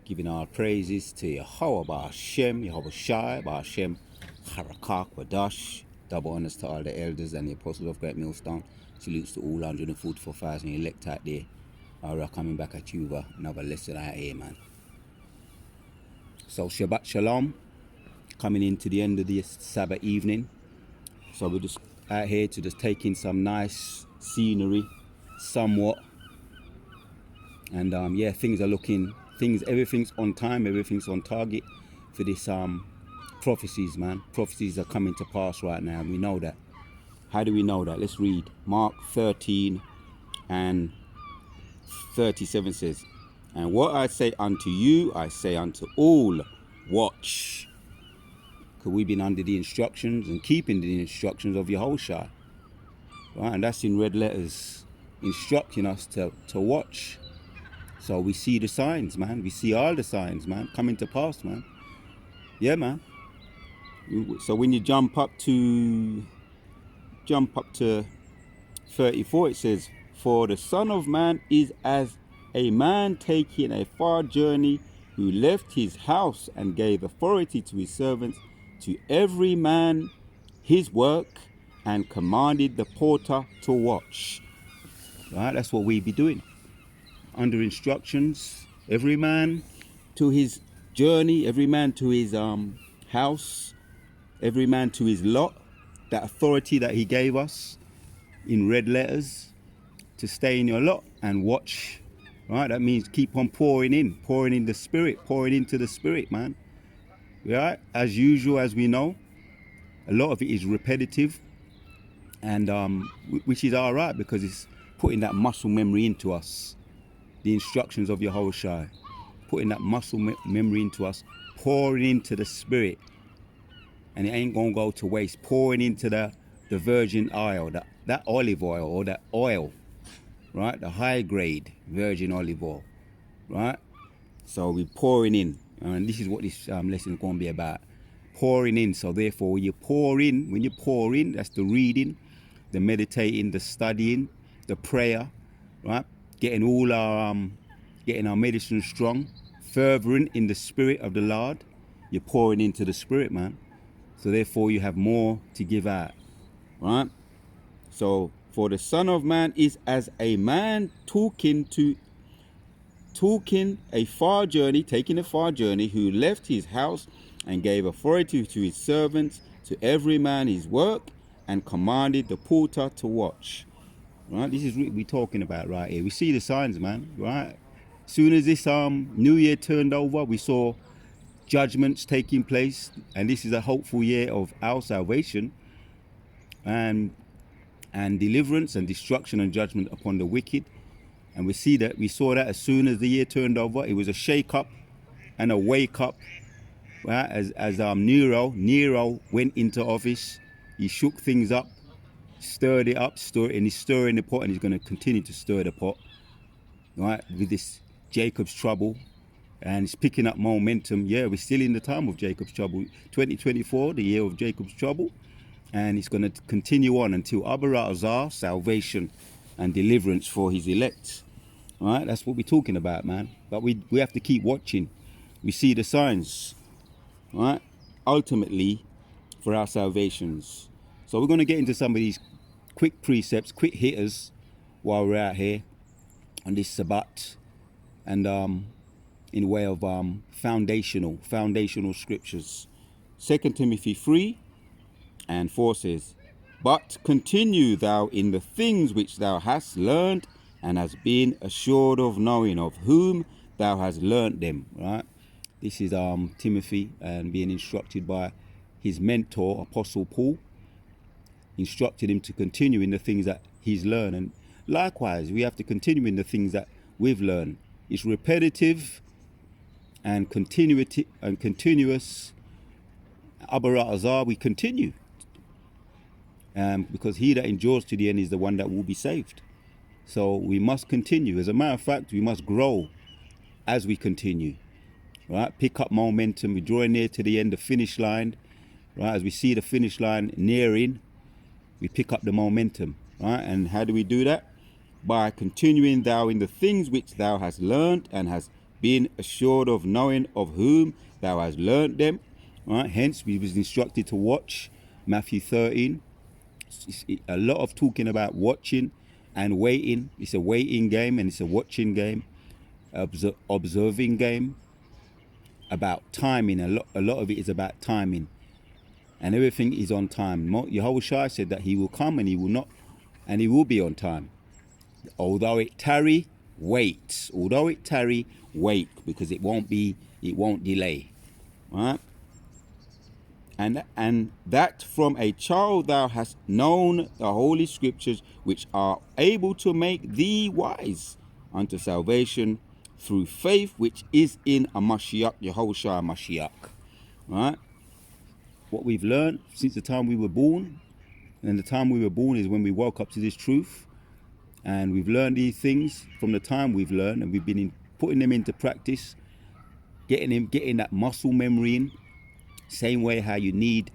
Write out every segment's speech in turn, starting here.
giving our praises to Yahweh Ba'Hashem, Yahweh Shai, Ba'Hashem, Harakak, Wadash. Double honors to all the elders and the apostles of Great Millstone. Salutes to all 144,000 elect out there. We're coming back at you with another lesson out here, man. So Shabbat Shalom, coming into the end of this Sabbath evening. So we're just out here to just take in some nice scenery, somewhat. And yeah, everything's on time, everything's on target for this prophecies, man. Prophecies are coming to pass right now. We know that. How do we know that? Let's read. Mark 13 and 37 says, "And what I say unto you, I say unto all, watch." Because we've been under the instructions and keeping the instructions of Yahushua. Right? And that's in red letters, instructing us to watch. So we see the signs, man. We see all the signs, man, coming to pass, man. Yeah, man. So when you jump up to 34, it says, "For the Son of Man is as a man taking a far journey, who left his house and gave authority to his servants, to every man his work, and commanded the porter to watch." Right? That's what we be doing. Under instructions, every man to his journey, every man to his house, every man to his lot. That authority that he gave us in red letters to stay in your lot and watch. Right? That means keep on pouring in the spirit, pouring into the spirit, man. Right? As usual, as we know, a lot of it is repetitive, and which is all right because it's putting that muscle memory into us. The instructions of Yahushua, putting that muscle memory into us, pouring into the spirit, and it ain't gonna go to waste. Pouring into the virgin oil, that olive oil, or that oil, right? The high grade virgin olive oil, right? So we're pouring in, and this is what this lesson is gonna be about. Pouring in. So therefore, when you pour in, that's the reading, the meditating, the studying, the prayer, right? Getting our medicine strong, fervent in the spirit of the Lord. You're pouring into the spirit, man. So therefore you have more to give out, right? So, for the Son of Man is as a man taking a far journey, who left his house and gave authority to his servants, to every man his work, and commanded the porter to watch. Right, this is what we're talking about right here. We see the signs, man. Right, soon as this new year turned over, we saw judgments taking place, and this is a hopeful year of our salvation and deliverance and destruction and judgment upon the wicked. And we saw that as soon as the year turned over, it was a shake up and a wake up. Right, as Nero went into office, he shook things up, stirred it up, and he's stirring the pot, and he's going to continue to stir the pot, right, with this Jacob's trouble, and it's picking up momentum. Yeah, we're still in the time of Jacob's trouble, 2024, the year of Jacob's trouble, and it's going to continue on until Abba Ra'azar, salvation and deliverance for his elect. Right, that's what we're talking about, man. But we have to keep watching. We see the signs, right, ultimately for our salvations. So we're going to get into some of these quick precepts, quick hitters, while we're out here on this Sabbath, and in a way of foundational scriptures. 2 Timothy 3 and 4 says, "But continue thou in the things which thou hast learned, and hast been assured of, knowing of whom thou hast learnt them." Right? This is Timothy, and being instructed by his mentor, Apostle Paul. Instructed him to continue in the things that he's learned, and likewise we have to continue in the things that we've learned. It's repetitive and continuous. Abba Ra'azar, we continue, because he that endures to the end is the one that will be saved. So we must continue. As a matter of fact, we must grow as we continue. Right, pick up momentum. We're drawing near to the end, the finish line. Right, as we see the finish line nearing, we pick up the momentum, right? And how do we do that? By continuing thou in the things which thou hast learned and hast being assured of knowing of whom thou hast learnt them. Right? Hence, we was instructed to watch. Matthew 13. It's a lot of talking about watching and waiting. It's a waiting game and it's a watching game, observing game. About timing. A lot of it is about timing, and everything is on time. Yahushua said that he will come and he will not, and he will be on time. Although it tarry, wait. Although it tarry, wait, because it won't delay. Right? And that from a child thou hast known the holy scriptures, which are able to make thee wise unto salvation through faith which is in a Mashiach, Yahushua Mashiach. Right? What we've learned since the time we were born, and the time we were born is when we woke up to this truth, and we've learned these things from the time we've learned, and we've been putting them into practice, getting that muscle memory in. Same way how you need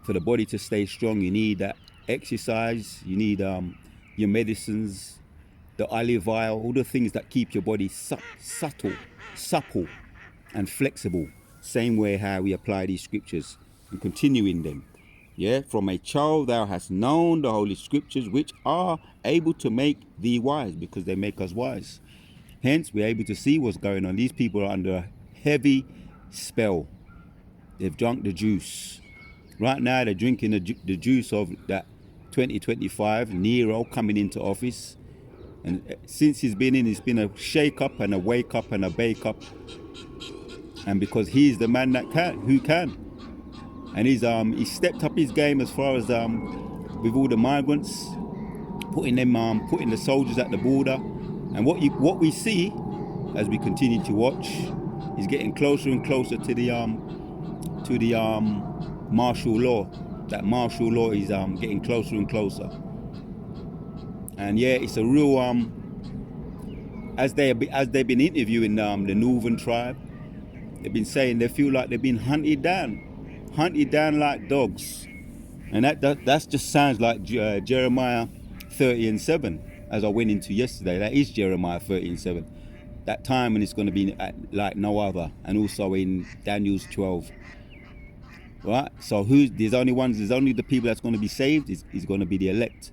for the body to stay strong, you need that exercise, you need your medicines, the olive oil, all the things that keep your body supple and flexible. Same way how we apply these scriptures and continue in them. Yeah, from a child thou hast known the holy scriptures, which are able to make thee wise, because they make us wise. Hence, we're able to see what's going on. These people are under a heavy spell. They've drunk the juice. Right now, they're drinking the juice of that 2025 Nero coming into office. And since he's been in, it's been a shake up and a wake up and a bake up. And because he's the man that who can. And he's stepped up his game as far as with all the migrants, putting the soldiers at the border. And what we see as we continue to watch is getting closer and closer to the martial law. That martial law is getting closer and closer. And yeah, it's a real as they've been interviewing the northern tribe, they've been saying they feel like they've been hunted down like dogs. And that just sounds like Jeremiah 30:7, as I went into yesterday. That is Jeremiah 30:7. That time when it's going to be like no other, and also in Daniel's 12. Right? So there's only the people that's going to be saved is going to be the elect.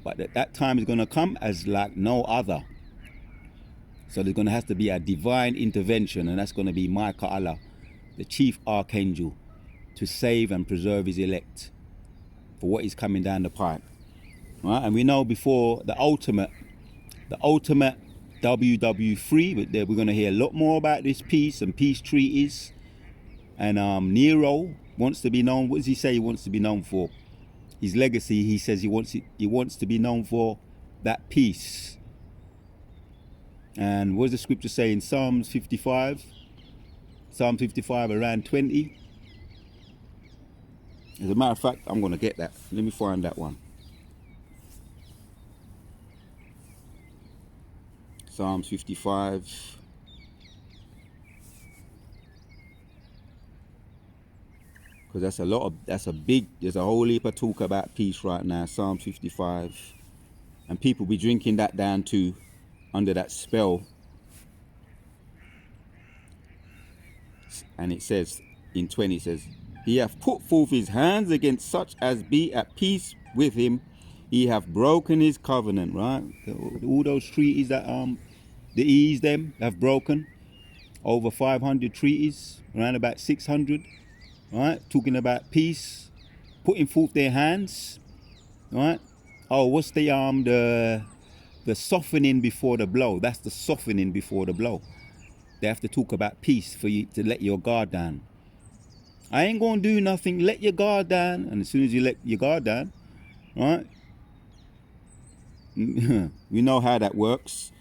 But that time is going to come as like no other. So there's going to have to be a divine intervention, and that's going to be Michael Allah, the chief archangel, to save and preserve his elect for what is coming down the pipe. Right? And we know before the ultimate WW3, but we're going to hear a lot more about this peace and peace treaties. And Nero wants to be known. What does he say he wants to be known for? His legacy, he says he wants to be known for that peace. And what does the scripture say in Psalms 55? Psalm 55 around 20. As a matter of fact, I'm going to get that. Let me find that one. Psalms 55. Because there's a whole heap of talk about peace right now. Psalm 55. And people be drinking that down too, under that spell. And it says, in 20, it says, he hath put forth his hands against such as be at peace with him. He hath broken his covenant, right? All those treaties that the ease them have broken. Over 500 treaties, around about 600. Right, talking about peace, putting forth their hands, right? Oh, what's the softening before the blow? That's the softening before the blow. They have to talk about peace for you to let your guard down. I ain't gonna do nothing. Let your guard down, and as soon as you let your guard down, right? We know how that works.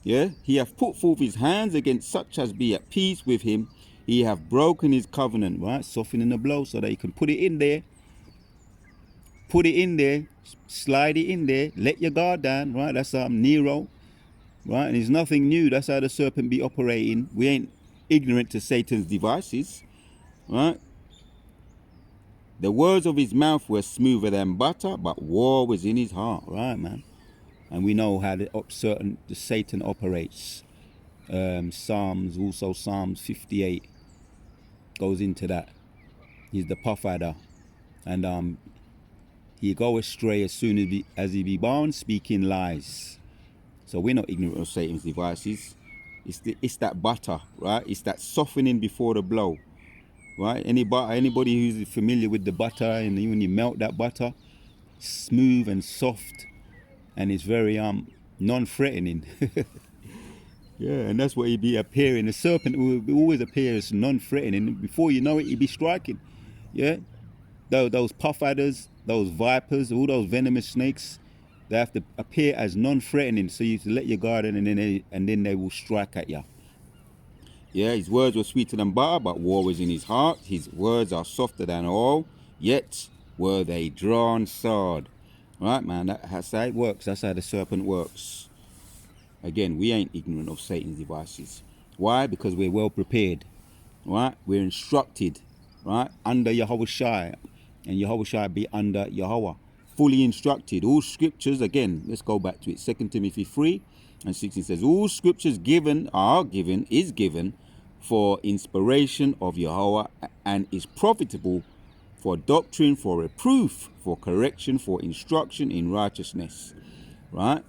Yeah, he hath put forth his hands against such as be at peace with him. He have broken his covenant, right? Softening the blow so that you can put it in there. Put it in there. Slide it in there. Let your guard down, right? That's Nero, right? And it's nothing new. That's how the serpent be operating. We ain't ignorant to Satan's devices, right? The words of his mouth were smoother than butter, but war was in his heart, right, man? And we know how the Satan operates. Psalms, also Psalms 58 goes into that. He's the puff adder, and he go astray as soon as he be born, speaking lies. So we're not ignorant of Satan's devices. It's that butter, right? It's that softening before the blow, right? Anybody who's familiar with the butter, and when you melt that butter, smooth and soft, and it's very non-threatening. Yeah, and that's what he'd be appearing. The serpent will always appear as non-threatening. Before you know it, he'd be striking. Yeah, those puff adders, those vipers, all those venomous snakes, they have to appear as non-threatening, so you have to let your guard in, and then they will strike at you. Yeah, his words were sweeter than butter, but war was in his heart. His words are softer than all, yet were they drawn sword. Right, man, that's how it works. That's how the serpent works. Again, we ain't ignorant of Satan's devices. Why? Because we're well prepared. Right? We're instructed. Right? Under Yahweh Shai. And Yahweh Shai be under Yahweh. Fully instructed. All scriptures, again, let's go back to it. 2 Timothy 3 and 16 says, all scriptures is given for inspiration of Yahweh, and is profitable for doctrine, for reproof, for correction, for instruction in righteousness. Right?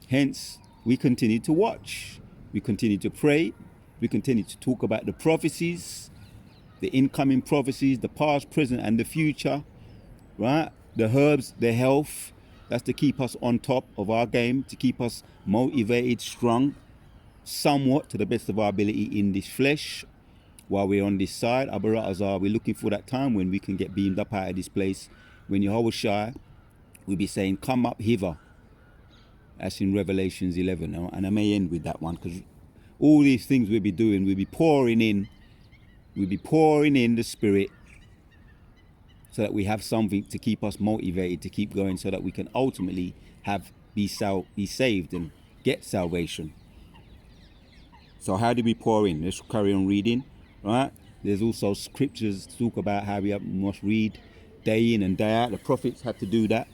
Hence, we continue to watch. We continue to pray. We continue to talk about the prophecies, the incoming prophecies, the past, present, and the future. Right? The herbs, the health. That's to keep us on top of our game, to keep us motivated, strong, somewhat to the best of our ability in this flesh. While we're on this side, we're looking for that time when we can get beamed up out of this place. When Yahweh Shai will be saying, come up hither. That's in Revelations 11. And I may end with that one, because all these things we'll be doing, we'll be pouring in the Spirit, so that we have something to keep us motivated to keep going, so that we can ultimately be saved and get salvation. So how do we pour in? Let's carry on reading, right? There's also scriptures to talk about how we must read day in and day out. The prophets had to do that,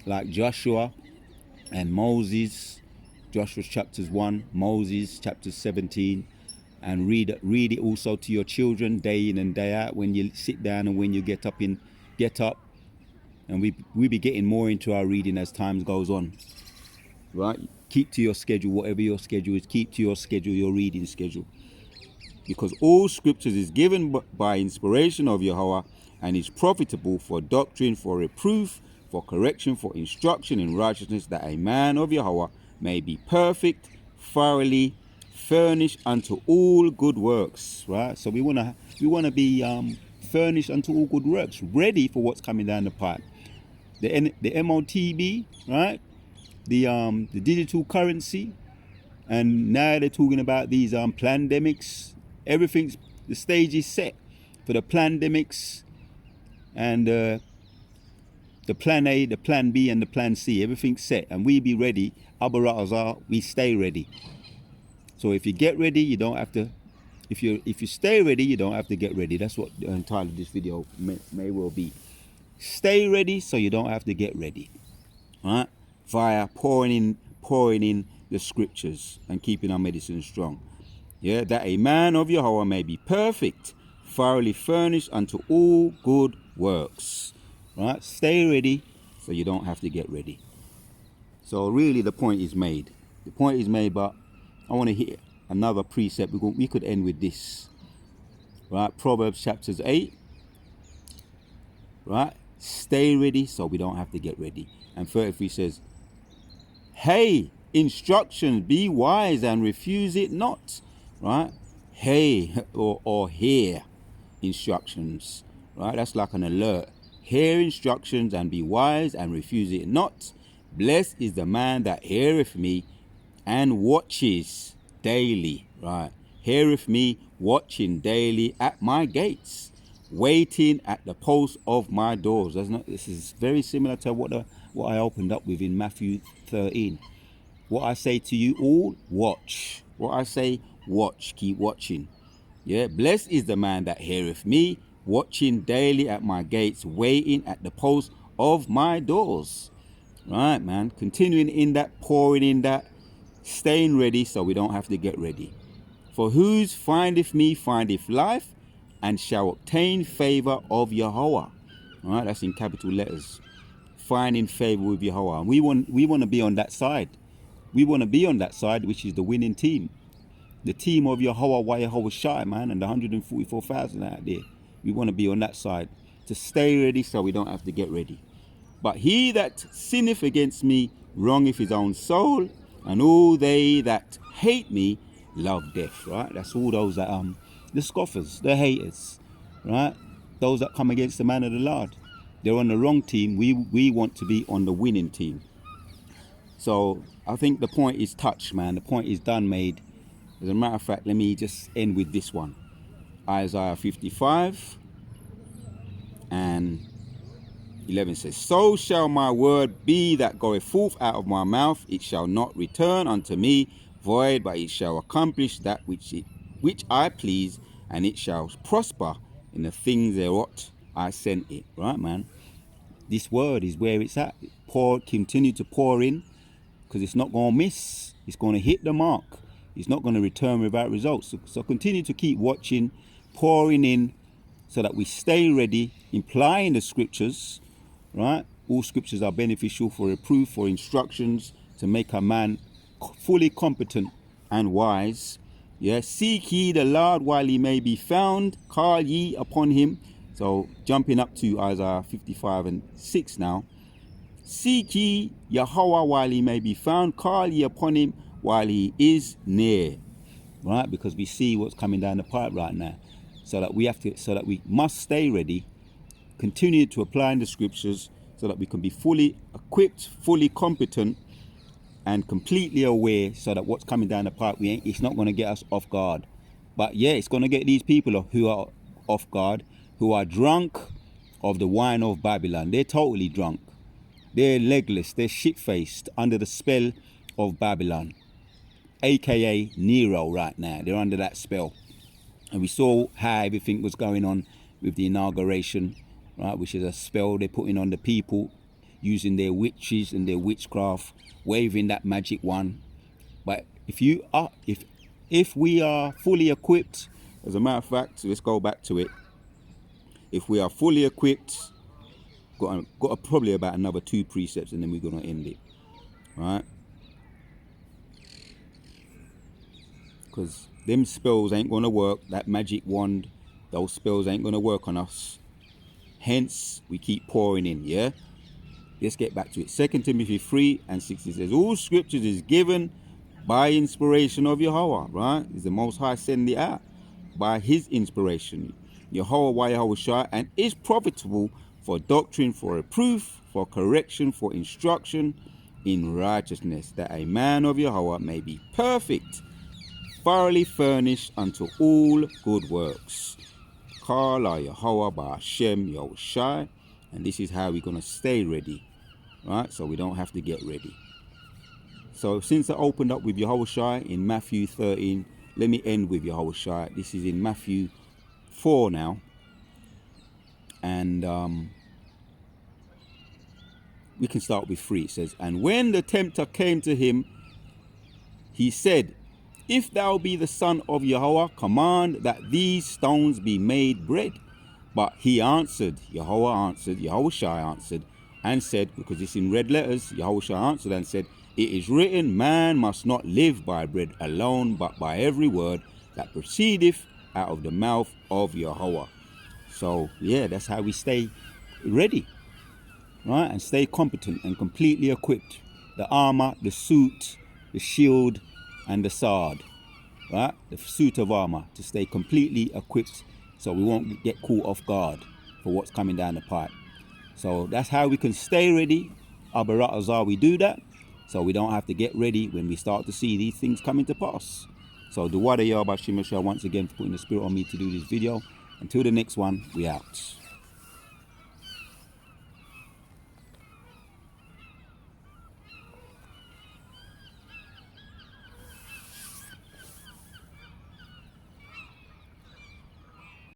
like Joshua and Moses. Joshua chapters 1, Moses chapters 17, and read it also to your children day in and day out, when you sit down and when you get up. And we be getting more into our reading as time goes on, right? Keep to your schedule, whatever your schedule is. Keep to your schedule, your reading schedule, because all scriptures is given by inspiration of Yahweh, and is profitable for doctrine, for reproof, for correction, for instruction in righteousness, that a man of Yahweh may be perfect, thoroughly furnished unto all good works. Right? So we wanna be furnished unto all good works, ready for what's coming down the pipe. The MOTB, right? The digital currency, and now they're talking about these pandemics. The stage is set for the pandemics, and the plan A, the plan B, and the plan C. Everything's set, and we be ready. We stay ready. So if you get ready, you don't have to. If you stay ready, you don't have to get ready. That's what the title of this video may well be. Stay ready, so you don't have to get ready. Right? Via pouring in the scriptures and keeping our medicine strong. Yeah, that a man of Yahweh may be perfect, thoroughly furnished unto all good works. Right? Stay ready, so you don't have to get ready. So really the point is made. But I want to hit another precept. We could end with this. Right? Proverbs chapters 8. Right? Stay ready, so we don't have to get ready. And 33 says, hey, instruction, be wise and refuse it not. Right? Hey, or hear instructions. Right? That's like an alert. Hear instructions and be wise and refuse it not. Blessed is the man that heareth me and watches daily. Right? Heareth me, watching daily at my gates, waiting at the post of my doors. This is very similar to what I opened up with in Matthew 13. What I say to you all, watch. What I say, watch. Keep watching. Yeah. Blessed is the man that heareth me, watching daily at my gates, waiting at the post of my doors. Right, man. Continuing in that, pouring in that, staying ready so we don't have to get ready. For whose findeth me findeth life, and shall obtain favor of Yahweh. All right, that's in capital letters. Finding favor with Yahweh. And we want to be on that side. We want to be on that side, which is the winning team. The team of Yahweh, Yahweh Shai, man, and the 144,000 out there. We want to be on that side to stay ready so we don't have to get ready. But he that sinneth against me wrongeth his own soul, and all they that hate me love death. Right? That's all those that the scoffers, the haters, right? Those that come against the man of the Lord. They're on the wrong team. We want to be on the winning team. So I think the point is touched, man. The point is done, made. As a matter of fact, let me just end with this one. Isaiah 55 and 11 says, So shall my word be that goeth forth out of my mouth. It shall not return unto me void, but it shall accomplish that which I please, and it shall prosper in the things thereof I sent it. Right, man? This word is where it's at. Continue to pour in, because it's not going to miss. It's going to hit the mark. It's not going to return without results. So continue to keep watching, pouring in, so that we stay ready, implying the scriptures, right? All scriptures are beneficial for reproof, for instructions, to make a man fully competent and wise. Yeah, seek ye the Lord while he may be found, call ye upon him. So jumping up to Isaiah 55 and 6 now. Seek ye Yahweh while he may be found, call ye upon him while he is near. Right? Because we see what's coming down the pipe right now. So that we must stay ready, continue to apply in the scriptures, so that we can be fully equipped, fully competent, and completely aware, so that what's coming down the pipe, it's not going to get us off guard. But yeah, it's going to get these people who are off guard, who are drunk of the wine of Babylon. They're totally drunk. They're legless. They're shit-faced under the spell of Babylon, aka Nero right now. They're under that spell. And we saw how everything was going on with the inauguration, right, which is a spell they're putting on the people, using their witches and their witchcraft, waving that magic wand. But if we are fully equipped, as a matter of fact, let's go back to it. If we are fully equipped, got probably about another 2 precepts, and then we're going to end it, right? Because them spells ain't going to work. That magic wand, those spells ain't going to work on us. Hence, we keep pouring in, yeah? Let's get back to it. 2 Timothy 3 and 6, it says, all scriptures is given by inspiration of Yahweh, right? Is the Most High send it out by his inspiration. Yahweh Shai, and is profitable for doctrine, for reproof, for correction, for instruction in righteousness, that a man of Yahweh may be perfect, thoroughly furnished unto all good works. Kala Yahweh Ba'ashem Yahushai. And this is how we're going to stay ready, right? So we don't have to get ready. So since I opened up with Yahushai in Matthew 13, let me end with Yahushai. This is in Matthew 4 now. And we can start with 3. It says, and when the tempter came to him, he said, if thou be the Son of Yahweh, command that these stones be made bread. But he answered, Yahushai answered, and said, because it's in red letters, Yahushai answered and said, it is written, man must not live by bread alone, but by every word that proceedeth out of the mouth of Yahweh. So yeah, that's how we stay ready, right? And stay competent and completely equipped. The armor, the suit, the shield, and the sword, right? The suit of armor, to stay completely equipped, so we won't get caught off guard for what's coming down the pipe. So that's how we can stay ready. Abarat Azar, we do that, so we don't have to get ready when we start to see these things coming to pass. So Duwada Yahweh Shimashah once again for putting the spirit on me to do this video. Until the next one, we out.